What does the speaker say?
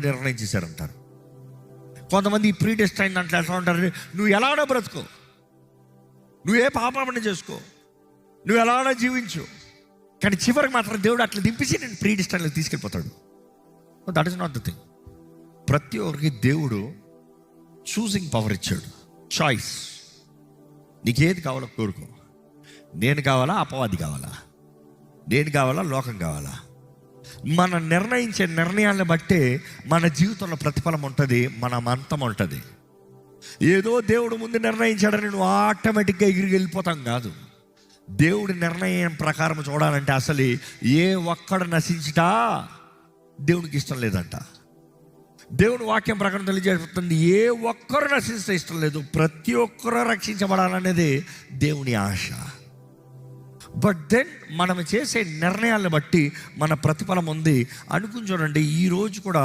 నిర్ణయం చేశారంటారు. కొంతమంది pre destine అంటే ఎట్లా ఉంటారు, నువ్వు ఎలాగో బ్రతుకో, నువ్వు ఏ పాపమని చేసుకో, నువ్వు ఎలాగో జీవించు, కానీ చివరికి మాత్రం దేవుడు అట్లా దింపేసి నేను ప్రీ డెస్టైన్లో తీసుకెళ్ళిపోతాడు. That is not the thing. ప్రతి ఒక్కరికి దేవుడు చూసింగ్ పవర్ ఇచ్చాడు, చాయిస్. నీకేది కావాలో కోరుకో. నేను కావాలా, అపవాది కావాలా, నేను కావాలా, లోకం కావాలా? మనం నిర్ణయించే నిర్ణయాలను బట్టే మన జీవితంలో ప్రతిఫలం ఉంటుంది, మన మంతం ఉంటుంది. ఏదో దేవుడు ముందు నిర్ణయించాడని నువ్వు ఆటోమేటిక్గా ఎగిరి వెళ్ళిపోతాం కాదు. దేవుడి నిర్ణయం ప్రకారం చూడాలంటే అసలు ఏ ఒక్కడు నశించుటా దేవునికి ఇష్టం లేదంట. దేవుని వాక్యం ప్రకారం తెలియజేస్తుంది, ఏ ఒక్కరు నశించే ఇష్టం లేదు, ప్రతి ఒక్కరూ రక్షించబడాలనేది దేవుని ఆశ. బట్ దెన్ మనం చేసే నిర్ణయాలను బట్టి మన ప్రతిఫలం ఉంది అనుకుని చూడండి. ఈరోజు కూడా